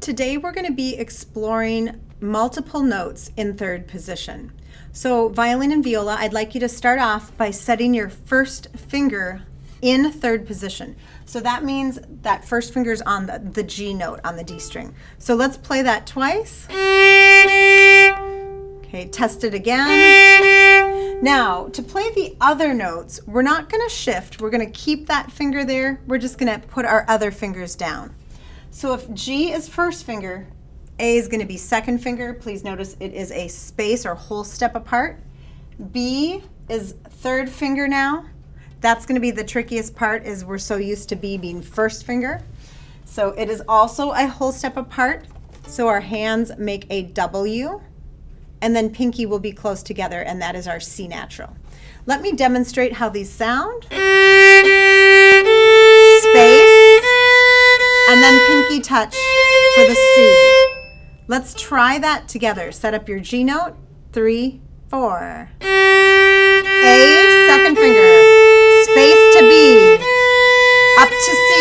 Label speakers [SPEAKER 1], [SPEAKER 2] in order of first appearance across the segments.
[SPEAKER 1] Today we're going to be exploring multiple notes in third position. So violin and viola, I'd like you to start off by setting your first finger in third position. So that means that first finger is on the G note on the D string. So let's play that twice. Okay, test it again. Now, to play the other notes, we're not going to shift. We're going to keep that finger there. We're just going to put our other fingers down. So if G is first finger, A is going to be second finger. Please notice it is a space or whole step apart. B is third finger now. That's going to be the trickiest part, is we're so used to B being first finger. So it is also a whole step apart. So our hands make a W, and then pinky will be close together, and that is our C natural. Let me demonstrate how these sound. Space, and then pinky touch for the C. Let's try that together. Set up your G note, 3, 4. A, second finger, space to B, up to C.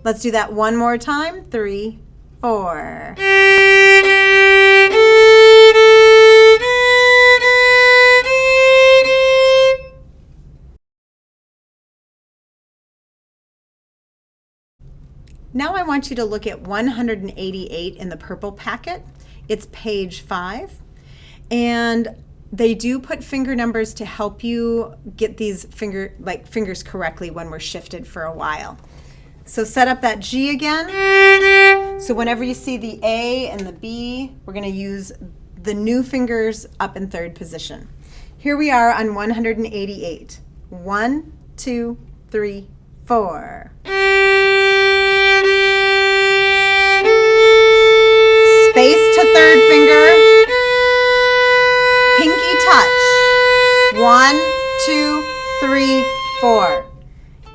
[SPEAKER 1] Let's do that one more time, 3, 4. Now I want you to look at 188 in the purple packet. It's page 5. And they do put finger numbers to help you get these fingers correctly when we're shifted for a while. So set up that G again. So whenever you see the A and the B, we're going to use the new fingers up in third position. Here we are on 188. 1, 2, 3, 4. Space to third finger, pinky touch, 1, 2, 3, 4.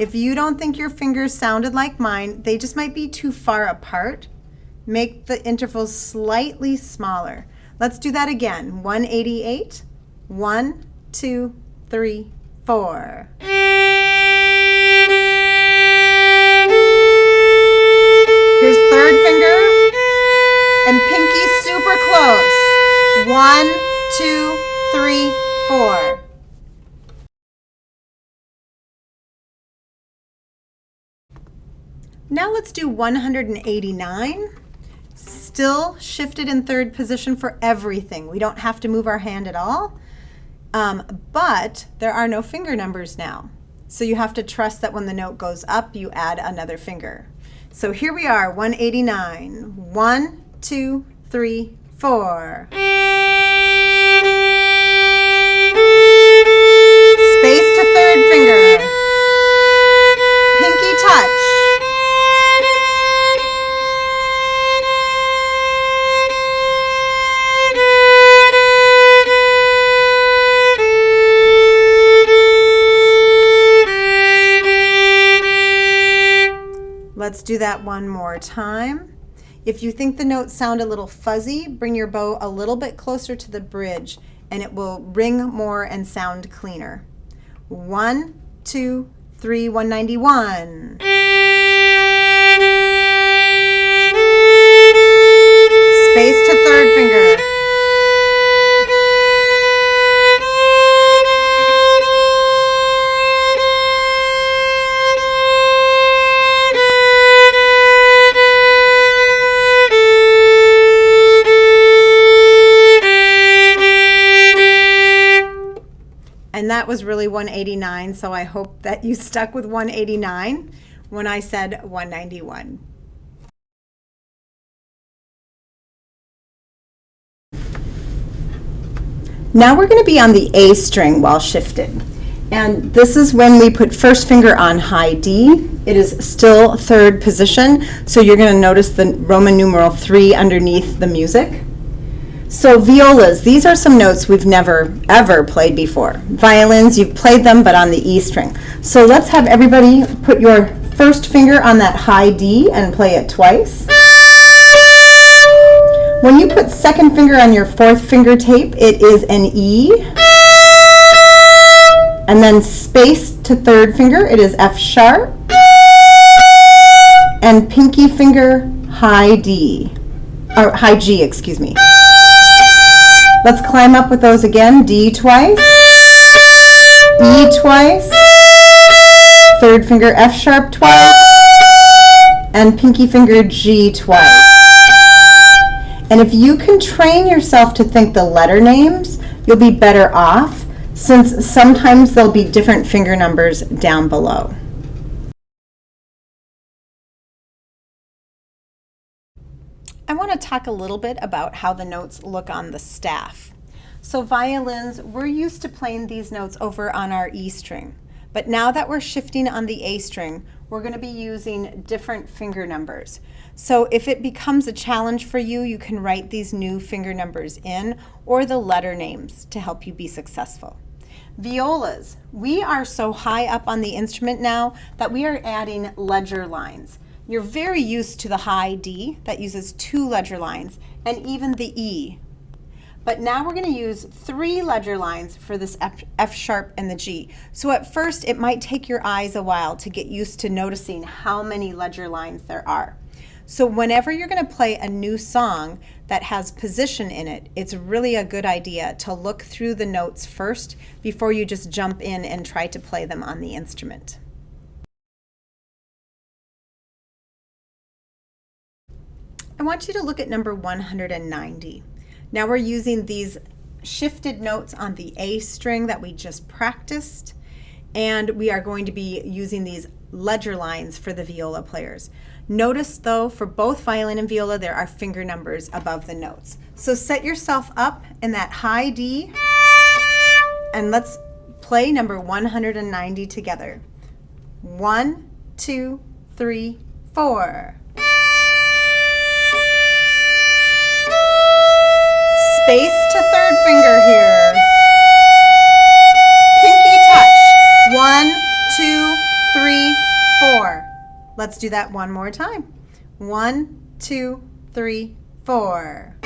[SPEAKER 1] If you don't think your fingers sounded like mine, they just might be too far apart. Make the intervals slightly smaller. Let's do that again. 188, 1, 2, 3, 4. Here's third finger. And pinky super close. 1, 2, 3, 4. Now let's do 189. Still shifted in third position for everything. We don't have to move our hand at all. But there are no finger numbers now. So you have to trust that when the note goes up, you add another finger. So here we are, 189. 1, 2, 3, 4. Space to third finger. Pinky touch. Let's do that one more time. If you think the notes sound a little fuzzy, bring your bow a little bit closer to the bridge and it will ring more and sound cleaner. 1, 2, 3, 191. Space to third finger. And that was really 189, so I hope that you stuck with 189 when I said 191. Now we're going to be on the A string while shifted. And this is when we put first finger on high D. It is still third position, so you're going to notice the Roman numeral 3 underneath the music. So violas, these are some notes we've never ever played before. Violins, you've played them, but on the E string. So let's have everybody put your first finger on that high D and play it twice. When you put second finger on your fourth finger tape, it is an E. And then space to third finger, it is F sharp. and pinky finger high D, or high G, excuse me. Let's climb up with those again. D twice, E twice, third finger F sharp twice, and pinky finger G twice. And if you can train yourself to think the letter names, you'll be better off, since sometimes there'll be different finger numbers down below. I want to talk a little bit about how the notes look on the staff. So violins, we're used to playing these notes over on our E string, but now that we're shifting on the A string, we're going to be using different finger numbers. So if it becomes a challenge for you, you can write these new finger numbers in, or the letter names, to help you be successful. Violas, we are so high up on the instrument now that we are adding ledger lines. You're very used to the high D that uses 2 ledger lines, and even the E. But now we're going to use 3 ledger lines for this F sharp and the G. So at first it might take your eyes a while to get used to noticing how many ledger lines there are. So whenever you're going to play a new song that has position in it, it's really a good idea to look through the notes first before you just jump in and try to play them on the instrument. I want you to look at number 190. Now we're using these shifted notes on the A string that we just practiced, and we are going to be using these ledger lines for the viola players. Notice though, for both violin and viola, there are finger numbers above the notes. So set yourself up in that high D, and let's play number 190 together. 1, 2, 3, 4. Space to third finger here. Pinky touch. 1, 2, 3, 4. Let's do that one more time. 1, 2, 3, 4.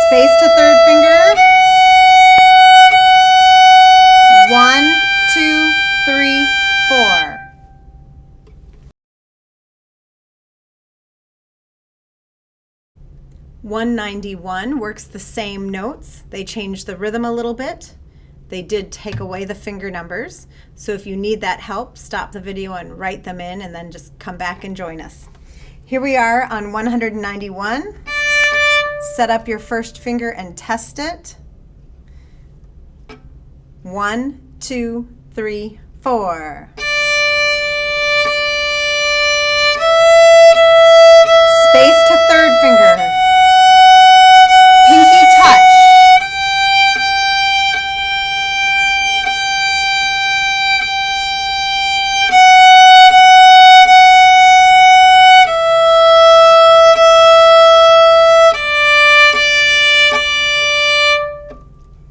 [SPEAKER 1] Space to third finger. 1, 2, 3, 4. "191 works the same notes. They changed the rhythm a little bit. They did take away the finger numbers. So if you need that help, stop the video and write them in, and then just come back and join us. Here we are on 191. Set up your first finger and test it. 1, 2, 3, 4. Space to third finger. Pinky touch.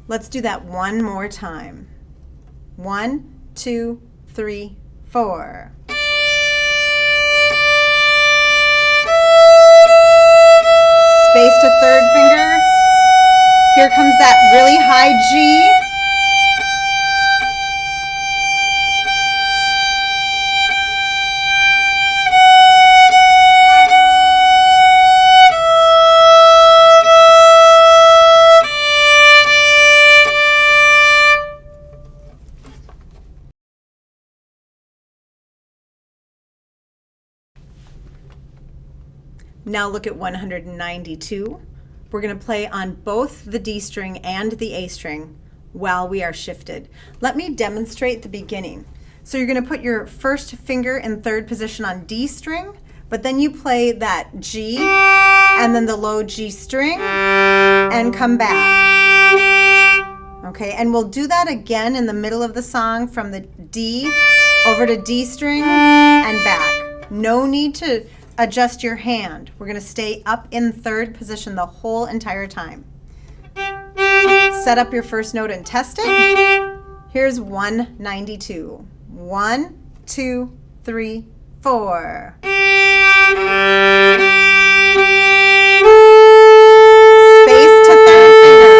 [SPEAKER 1] Let's do that one more time. 1, 2, 3, 4. Space to third finger. Here comes that really high G. Now look at 192. We're going to play on both the D string and the A string while we are shifted. Let me demonstrate the beginning. So you're going to put your first finger in third position on D string, but then you play that G and then the low G string and come back. Okay, and we'll do that again in the middle of the song from the D over to D string and back. No need to adjust your hand. We're going to stay up in third position the whole entire time. Set up your first note and test it. Here's 192. 1, 2, 3, 4. Space to third finger.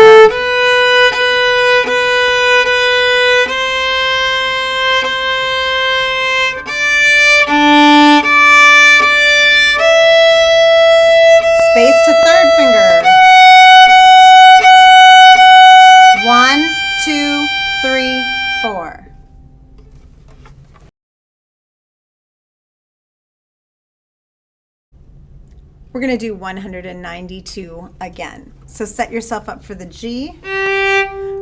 [SPEAKER 1] we're going to do 192 again. So set yourself up for the G.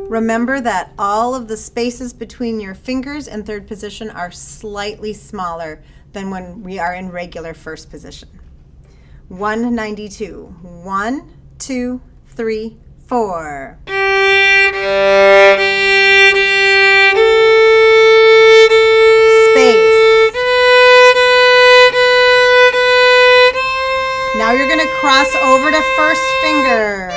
[SPEAKER 1] Remember that all of the spaces between your fingers in third position are slightly smaller than when we are in regular first position. 192. 1, 2, 3, 4. Space. Now you're going to cross over to first finger.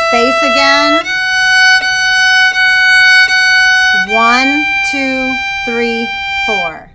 [SPEAKER 1] Space again. 1, 2, 3, 4.